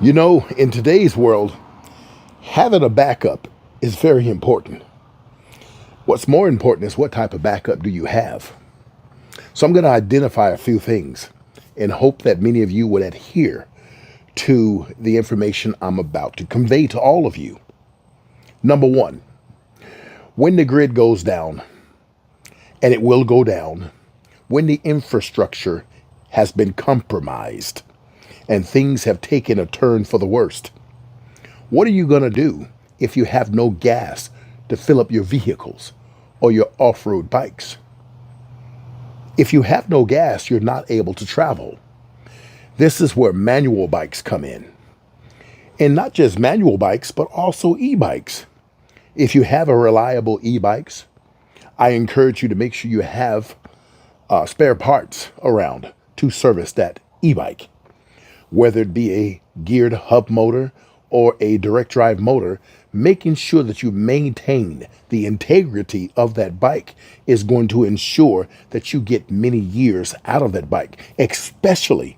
You know, in today's world, having a backup is very important. What's more important is what type of backup do you have? So I'm going to identify a few things and hope that many of you would adhere to the information I'm about to convey to all of you. Number one, when the grid goes down, and it will go down, when the infrastructure has been compromised and things have taken a turn for the worst, what are you going to do if you have no gas to fill up your vehicles or your off-road bikes? If you have no gas, you're not able to travel. This is where manual bikes come in. And not just manual bikes, but also e-bikes. If you have a reliable e-bikes, I encourage you to make sure you have spare parts around to service that e-bike. Whether it be a geared hub motor or a direct drive motor, making sure that you maintain the integrity of that bike is going to ensure that you get many years out of that bike, especially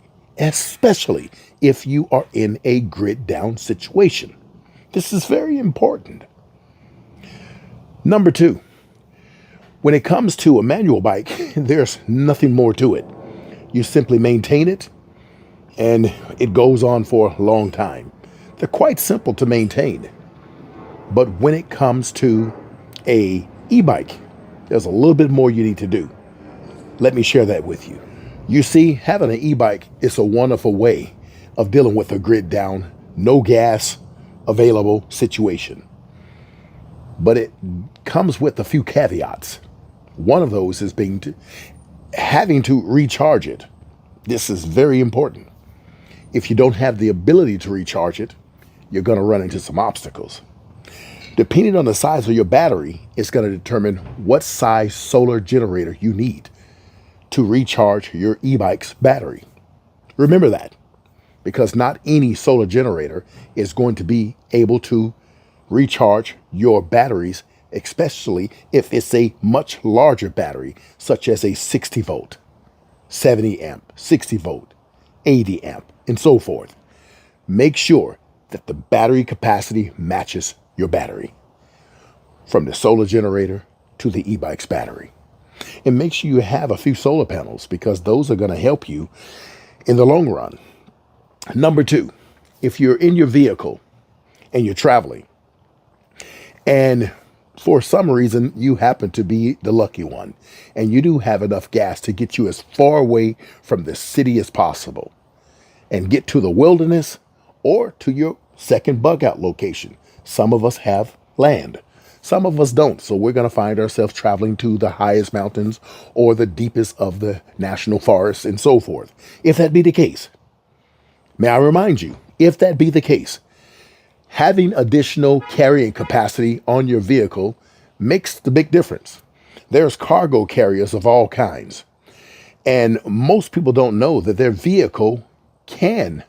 if you are in a grid down situation. This is very important. Number two, when it comes to a manual bike, there's nothing more to it. You simply maintain it and it goes on for a long time. They're quite simple to maintain. But when it comes to a e-bike, there's a little bit more you need to do. Let me share that with you. You see, having an e-bike is a wonderful way of dealing with a grid down, no gas available situation. But it comes with a few caveats. One of those is having to recharge it. This is very important. If you don't have the ability to recharge it, you're going to run into some obstacles. Depending on the size of your battery, it's going to determine what size solar generator you need to recharge your e-bike's battery. Remember that, because not any solar generator is going to be able to recharge your batteries, especially if it's a much larger battery, such as a 60 volt, 70 amp, 60 volt, 80 amp, and so forth. Make sure that the battery capacity matches your battery, from the solar generator to the e-bike's battery. And make sure you have a few solar panels, because those are going to help you in the long run. Number two, if you're in your vehicle and you're traveling, and for some reason you happen to be the lucky one, and you do have enough gas to get you as far away from the city as possible and get to the wilderness or to your second bug out location. Some of us have land. Some of us don't. So we're going to find ourselves traveling to the highest mountains or the deepest of the national forests and so forth. If that be the case, may I remind you, if that be the case, having additional carrying capacity on your vehicle makes the big difference. There's cargo carriers of all kinds. And most people don't know that their vehicle can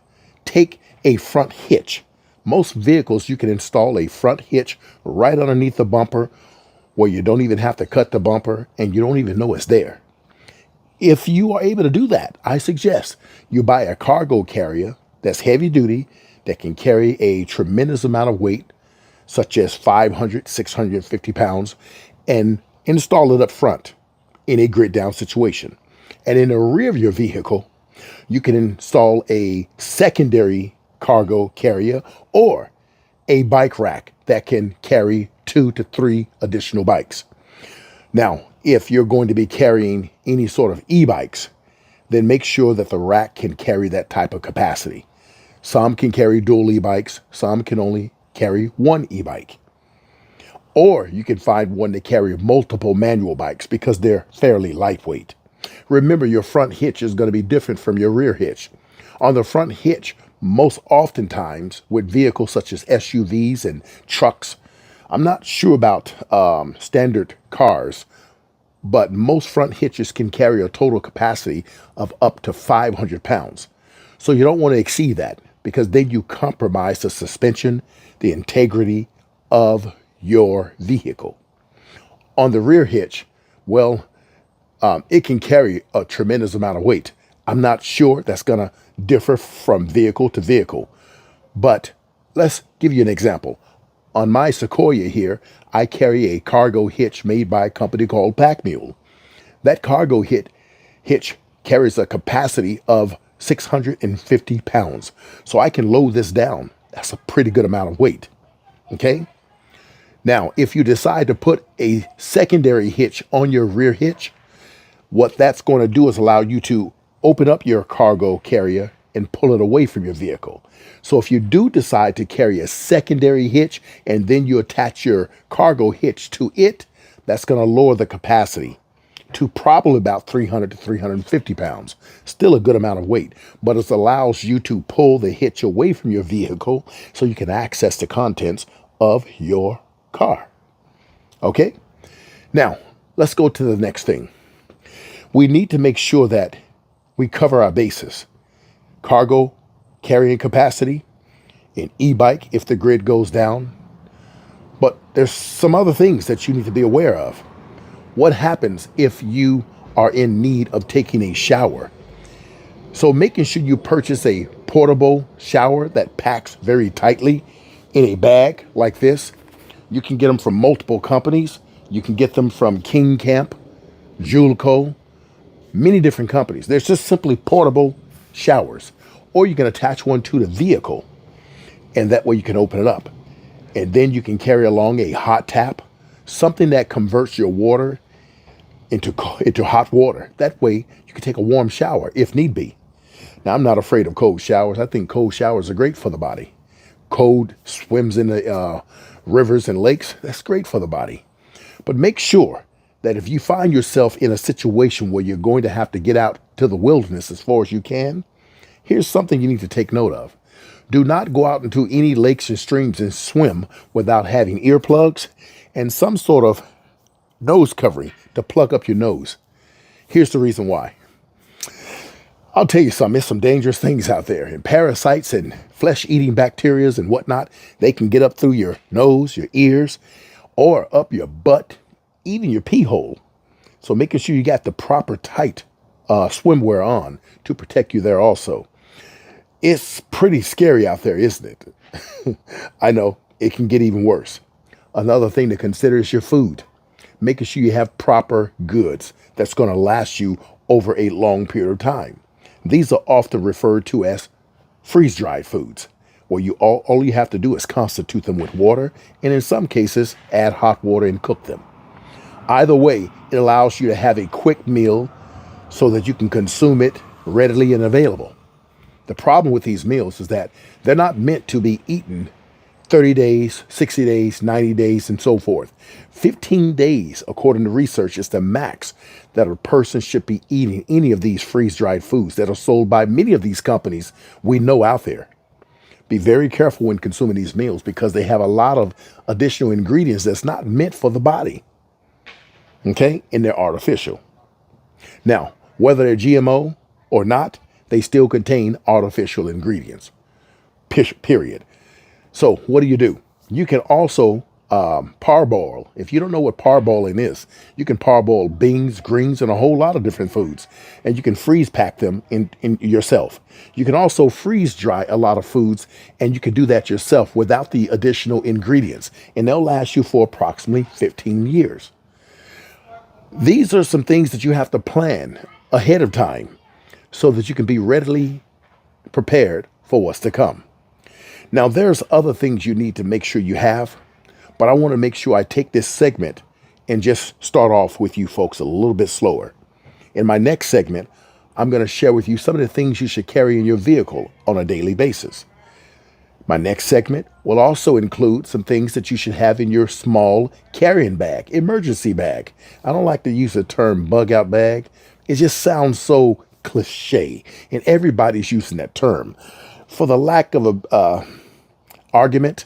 take a front hitch. Most vehicles, you can install a front hitch right underneath the bumper, where you don't even have to cut the bumper and you don't even know it's there. If you are able to do that, I suggest you buy a cargo carrier that's heavy duty, that can carry a tremendous amount of weight, such as 500, 650 pounds, and install it up front in a grid down situation. And in the rear of your vehicle, you can install a secondary cargo carrier or a bike rack that can carry 2 to 3 additional bikes. Now, if you're going to be carrying any sort of e-bikes, then make sure that the rack can carry that type of capacity. Some can carry dual e-bikes, some can only carry one e-bike. Or you can find one to carry multiple manual bikes because they're fairly lightweight. Remember, your front hitch is going to be different from your rear hitch. On the front hitch, most oftentimes with vehicles such as SUVs and trucks, I'm not sure about standard cars, but most front hitches can carry a total capacity of up to 500 pounds. So you don't want to exceed that, because then you compromise the suspension, the integrity of your vehicle. On the rear hitch, well, it can carry a tremendous amount of weight. I'm not sure, that's going to differ from vehicle to vehicle. But let's give you an example. On my Sequoia here, I carry a cargo hitch made by a company called Pack Mule. That cargo hitch carries a capacity of 650 pounds. So I can load this down. That's a pretty good amount of weight. Okay. Now, if you decide to put a secondary hitch on your rear hitch, what that's going to do is allow you to open up your cargo carrier and pull it away from your vehicle. So if you do decide to carry a secondary hitch and then you attach your cargo hitch to it, that's going to lower the capacity to probably about 300 to 350 pounds. Still a good amount of weight, but it allows you to pull the hitch away from your vehicle so you can access the contents of your car. Okay? Now, let's go to the next thing. We need to make sure that we cover our bases. Cargo carrying capacity, an e-bike if the grid goes down. But there's some other things that you need to be aware of. What happens if you are in need of taking a shower? So making sure you purchase a portable shower that packs very tightly in a bag like this. You can get them from multiple companies. You can get them from King Camp, Julco, many different companies. There's just simply portable showers. Or you can attach one to the vehicle, and that way you can open it up. And then you can carry along a hot tap, something that converts your water into hot water. That way you can take a warm shower if need be. Now, I'm not afraid of cold showers. I think cold showers are great for the body. Cold swims in the rivers and lakes. That's great for the body. But make sure that if you find yourself in a situation where you're going to have to get out to the wilderness as far as you can, here's something you need to take note of. Do not go out into any lakes and streams and swim without having earplugs and some sort of nose covering to plug up your nose. Here's the reason why. I'll tell you something, there's some dangerous things out there, and parasites and flesh-eating bacteria and whatnot, they can get up through your nose, your ears, or up your butt, even your pee hole. So making sure you got the proper tight swimwear on to protect you there also. It's pretty scary out there, isn't it? I know, it can get even worse. Another thing to consider is your food. Making sure you have proper goods that's going to last you over a long period of time. These are often referred to as freeze-dried foods, where all you have to do is constitute them with water, and in some cases, add hot water and cook them. Either way, it allows you to have a quick meal so that you can consume it readily and available. The problem with these meals is that they're not meant to be eaten 30 days, 60 days, 90 days, and so forth. 15 days, according to research, is the max that a person should be eating any of these freeze-dried foods that are sold by many of these companies we know out there. Be very careful when consuming these meals because they have a lot of additional ingredients that's not meant for the body. Okay? And they're artificial. Now, whether they're GMO or not, they still contain artificial ingredients. Period. So what do? You can also parboil. If you don't know what parboiling is, you can parboil beans, greens, and a whole lot of different foods. And you can freeze pack them in yourself. You can also freeze dry a lot of foods, and you can do that yourself without the additional ingredients. And they'll last you for approximately 15 years. These are some things that you have to plan ahead of time so that you can be readily prepared for what's to come. Now, there's other things you need to make sure you have, but I want to make sure I take this segment and just start off with you folks a little bit slower. In my next segment, I'm going to share with you some of the things you should carry in your vehicle on a daily basis. My next segment will also include some things that you should have in your small carrying bag, emergency bag. I don't like to use the term bug out bag. It just sounds so cliche, and everybody's using that term. For the lack of a argument,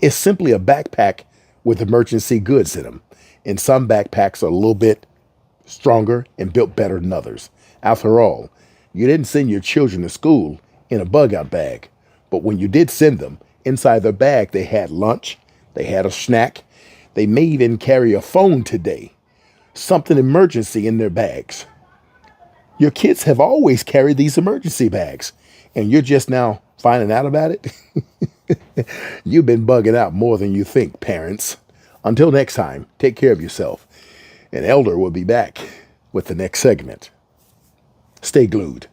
it's simply a backpack with emergency goods in them. And some backpacks are a little bit stronger and built better than others. After all, you didn't send your children to school in a bug out bag. But when you did send them, inside their bag, they had lunch, they had a snack, they may even carry a phone today, something emergency in their bags. Your kids have always carried these emergency bags, and you're just now finding out about it? You've been bugging out more than you think, parents. Until next time, take care of yourself. An elder will be back with the next segment. Stay glued.